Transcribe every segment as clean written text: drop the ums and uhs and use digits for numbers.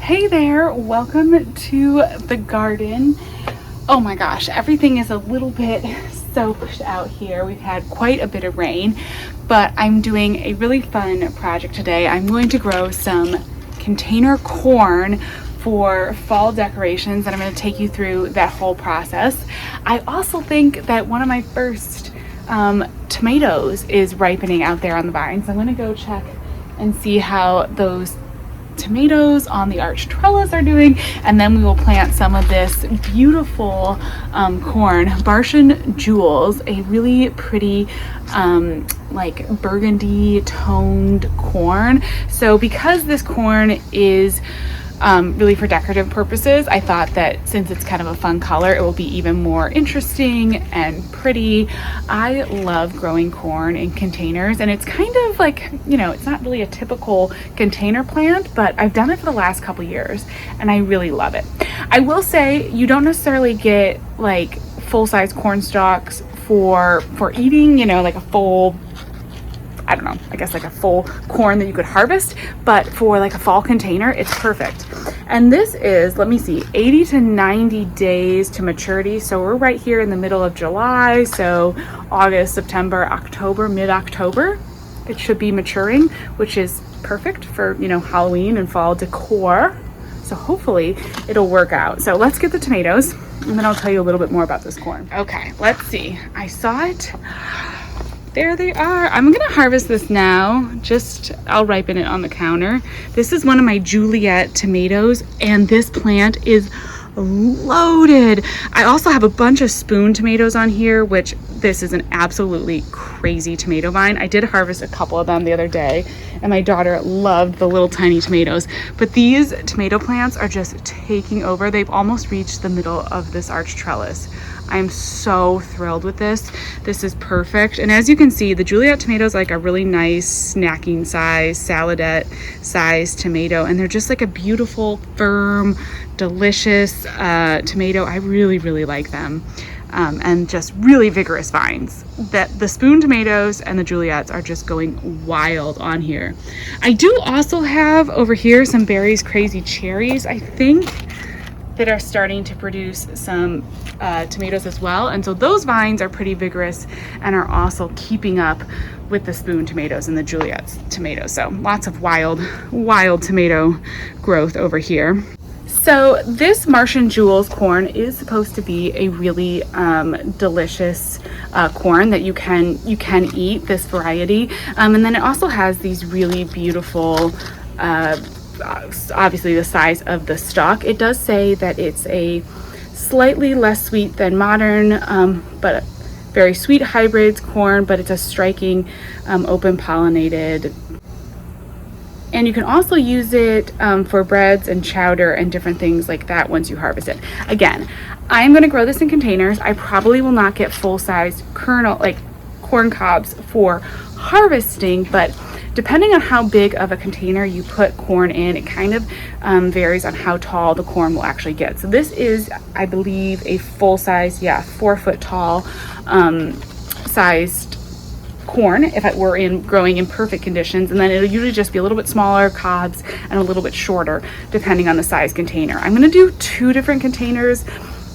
Hey there, welcome to the garden. Oh my gosh, everything is a little bit soaked out here. We've had quite a bit of rain, but I'm doing a really fun project today. I'm going to grow some container corn for fall decorations, and I'm going to take you through that whole process. I also think that one of my first tomatoes is ripening out there on the vine, so I'm going to go check and see how those tomatoes on the arch trellis are doing, and then we will plant some of this beautiful corn, Bartian Jewels, a really pretty like burgundy toned corn. So because this corn is really for decorative purposes, I thought that since it's kind of a fun color, it will be even more interesting and pretty. I love growing corn in containers, and it's kind of like, you know, it's not really a typical container plant, but I've done it for the last couple years and I really love it. I will say you don't necessarily get like full-size corn stalks for eating, you know, like a full, I don't know, I guess like a full corn that you could harvest, but for like a fall container, it's perfect. And this is, let me see, 80 to 90 days to maturity. So we're right here in the middle of July. So August, September, October, mid-October, it should be maturing, which is perfect for, you know, Halloween and fall decor. So hopefully it'll work out. So let's get the tomatoes and then I'll tell you a little bit more about this corn. Okay, let's see. I saw it. There they are. I'm gonna harvest this now. I'll ripen it on the counter. This is one of my Juliet tomatoes, and this plant is loaded. I also have a bunch of spoon tomatoes on here, which this is an absolutely crazy tomato vine. I did harvest a couple of them the other day, and my daughter loved the little tiny tomatoes. But these tomato plants are just taking over. They've almost reached the middle of this arch trellis. I'm so thrilled with this. This is perfect. And as you can see, the Juliet tomato is like a really nice snacking size, saladette size tomato. And they're just like a beautiful, firm, delicious tomato. I really, really like them. And just really vigorous vines. That the spoon tomatoes and the Juliets are just going wild on here. I do also have over here some Berry's Crazy Cherries, I think, that are starting to produce some tomatoes as well. And so those vines are pretty vigorous and are also keeping up with the spoon tomatoes and the Juliet's tomatoes. So lots of wild tomato growth over here. So this Martian Jewels corn is supposed to be a really delicious corn that you can eat, this variety. And then it also has these really beautiful obviously the size of the stalk. It does say that it's a slightly less sweet than modern, but very sweet hybrids corn, but it's a striking open pollinated. And you can also use it for breads and chowder and different things like that once you harvest it. Again, I'm going to grow this in containers. I probably will not get full-size kernel, like corn cobs for harvesting, but depending on how big of a container you put corn in, it kind of varies on how tall the corn will actually get. So this is, I believe, a full-size, 4-foot tall sized corn if it were growing in perfect conditions. And then it'll usually just be a little bit smaller cobs and a little bit shorter depending on the size container. I'm going to do 2 different containers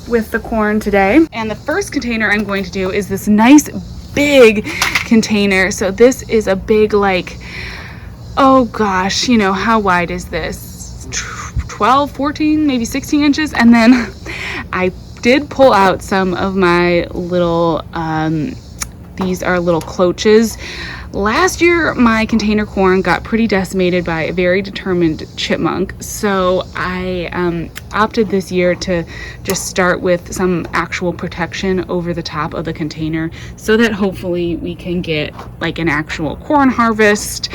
with the corn today. And the first container I'm going to do is this nice big container. So this is a big, like, oh gosh, you know, how wide is this? 12, 14, maybe 16 inches. And then I did pull out some of my little, these are little cloches. Last year, my container corn got pretty decimated by a very determined chipmunk. So I opted this year to just start with some actual protection over the top of the container so that hopefully we can get like an actual corn harvest.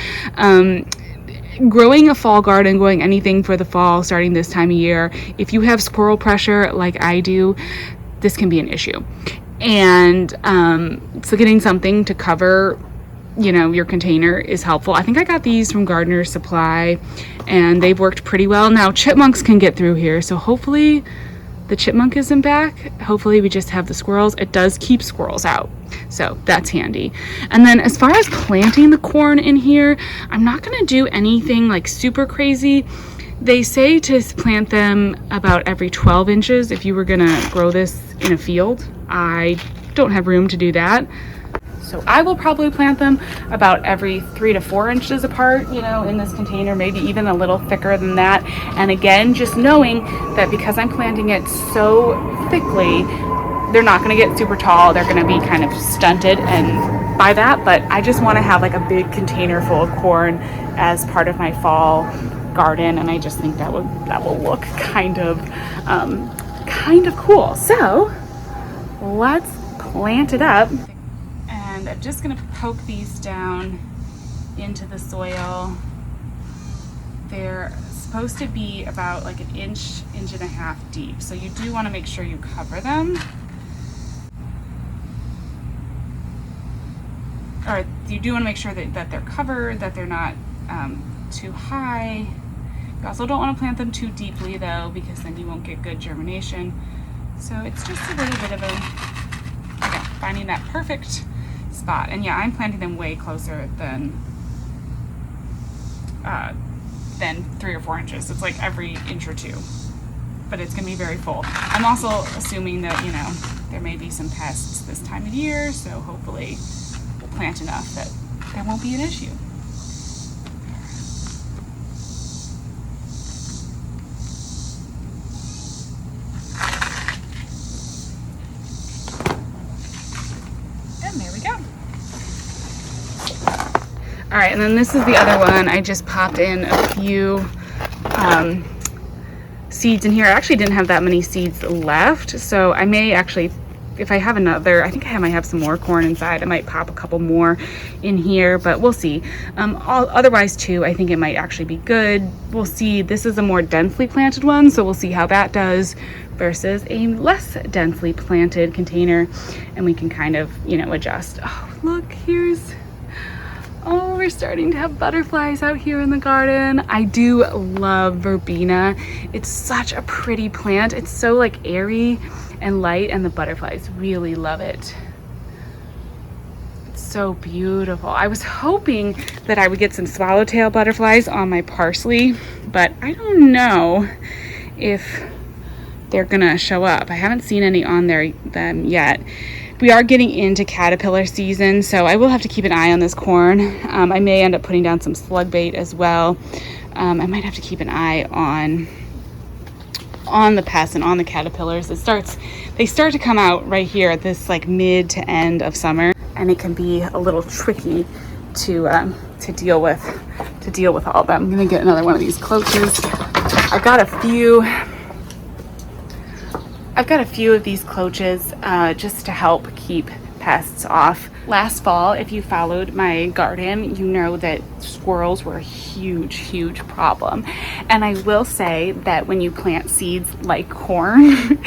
Growing a fall garden, growing anything for the fall, starting this time of year, if you have squirrel pressure like I do, this can be an issue. And so getting something to cover, you know, your container is helpful. I think I got these from Gardener's Supply and they've worked pretty well. Now chipmunks can get through here, so hopefully the chipmunk isn't back. Hopefully we just have the squirrels. It does keep squirrels out, so that's handy. And then as far as planting the corn in here, I'm not gonna do anything like super crazy. They say to plant them about every 12 inches if you were gonna grow this in a field. I don't have room to do that. So I will probably plant them about every 3 to 4 inches apart, you know, in this container, maybe even a little thicker than that. And again, just knowing that because I'm planting it so thickly, they're not gonna get super tall. They're gonna be kind of stunted and by that, but I just wanna have like a big container full of corn as part of my fall garden, and I just think that will look kind of cool. So let's plant it up. And I'm just gonna poke these down into the soil. They're supposed to be about like an inch and a half deep. So you do want to make sure you cover them. Or you do want to make sure that they're covered, that they're not too high. You also don't want to plant them too deeply though, because then you won't get good germination. So it's just a little bit of again, finding that perfect spot. And yeah, I'm planting them way closer than 3 or 4 inches. It's like every inch or two, but it's gonna be very full. I'm also assuming that, you know, there may be some pests this time of year, so hopefully we'll plant enough that there won't be an issue. And there we go. All right, and then this is the other one. I just popped in a few seeds in here. I actually didn't have that many seeds left, so I may actually, if I have another, I think I might have some more corn inside. I might pop a couple more in here, but we'll see. Otherwise too, I think it might actually be good. We'll see. This is a more densely planted one, so we'll see how that does versus a less densely planted container, and we can kind of, you know, adjust. Oh, look, oh, we're starting to have butterflies out here in the garden. I do love verbena. It's such a pretty plant. It's so like airy and light, and the butterflies really love it. It's so beautiful. I was hoping that I would get some swallowtail butterflies on my parsley, but I don't know if they're gonna show up. I haven't seen any on them yet. We are getting into caterpillar season, so I will have to keep an eye on this corn. I may end up putting down some slug bait as well. I might have to keep an eye on the pests and on the caterpillars. They start to come out right here at this like mid to end of summer, and it can be a little tricky to deal with all of them. I'm gonna get another one of these cloches. I've got a few of these cloches just to help keep pests off. Last fall, if you followed my garden, you know that squirrels were a huge problem. And I will say that when you plant seeds like corn,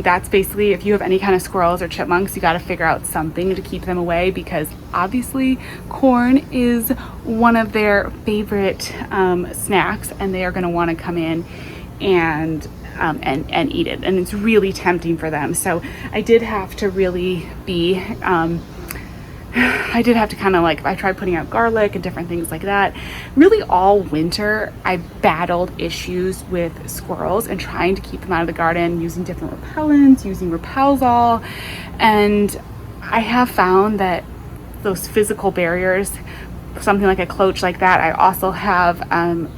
that's basically, if you have any kind of squirrels or chipmunks, you got to figure out something to keep them away, because obviously corn is one of their favorite snacks, and they are going to want to come in and eat it, and it's really tempting for them. So I did have to really be I tried putting out garlic and different things like that. Really all winter I battled issues with squirrels and trying to keep them out of the garden, using different repellents, using Repel-Zol, and I have found that those physical barriers, something like a cloche like that. I also have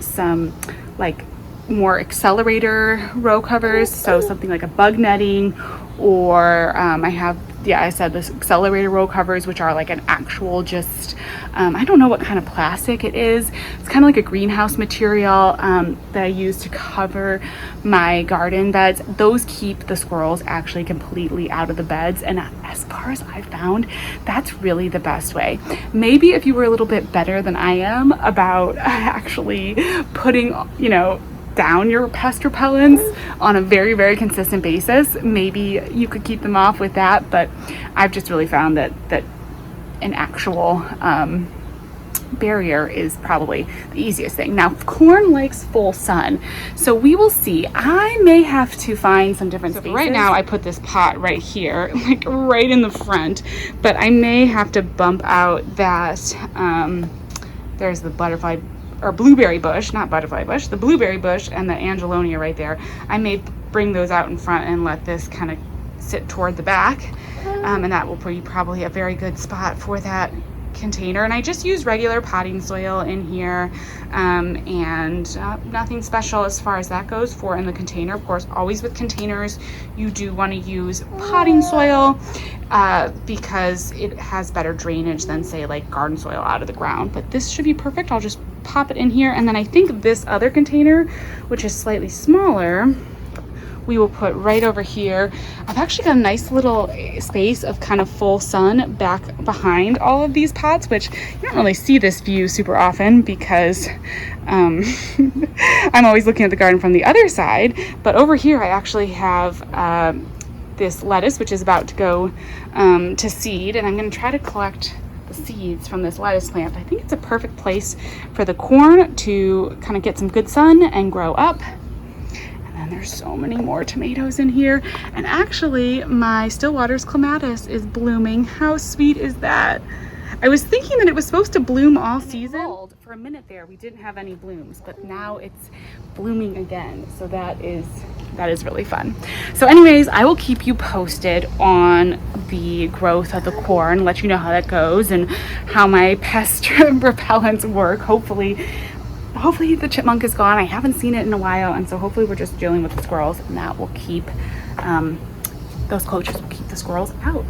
some like more accelerator row covers, so something like a bug netting, or I said this accelerator row covers, which are like an actual just I don't know what kind of plastic it is. It's kind of like a greenhouse material that I use to cover my garden beds. Those keep the squirrels actually completely out of the beds, and as far as I've found, that's really the best way. Maybe if you were a little bit better than I am about actually putting, you know, down your pest repellents on a very consistent basis, maybe you could keep them off with that. But I've just really found that an actual barrier is probably the easiest thing. Now, corn likes full sun, so we will see. I may have to find some different spaces. Right now I put this pot right here, like right in the front, but I may have to bump out that there's the butterfly or blueberry bush, not butterfly bush, the blueberry bush and the angelonia right there. I may bring those out in front and let this kind of sit toward the back. And that will be probably a very good spot for that container. And I just use regular potting soil in here, and nothing special as far as that goes for in the container. Of course, always with containers, you do want to use potting soil because it has better drainage than, say, like garden soil out of the ground. But this should be perfect. I'll just pop it in here. And then I think this other container, which is slightly smaller, we will put right over here. I've actually got a nice little space of kind of full sun back behind all of these pots, which you don't really see this view super often because I'm always looking at the garden from the other side. But over here I actually have this lettuce, which is about to go to seed, and I'm going to try to collect the seeds from this lettuce plant. I think it's a perfect place for the corn to kind of get some good sun and grow up. There's so many more tomatoes in here. And actually, my Stillwater's clematis is blooming. How sweet is that? I was thinking that it was supposed to bloom all season. For a minute there, we didn't have any blooms, but now it's blooming again. So that is really fun. So anyways, I will keep you posted on the growth of the corn, let you know how that goes and how my pest repellents work. Hopefully the chipmunk is gone. I haven't seen it in a while, and so hopefully we're just dealing with the squirrels, and that will keep those coaches will keep the squirrels out.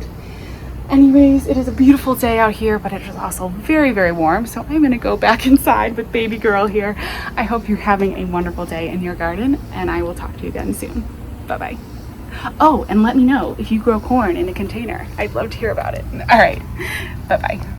Anyways, it is a beautiful day out here, but it is also very, very warm, so I'm gonna go back inside with baby girl here. I hope you're having a wonderful day in your garden, and I will talk to you again soon. Bye-bye. Oh, and let me know if you grow corn in a container. I'd love to hear about it. All right, bye-bye.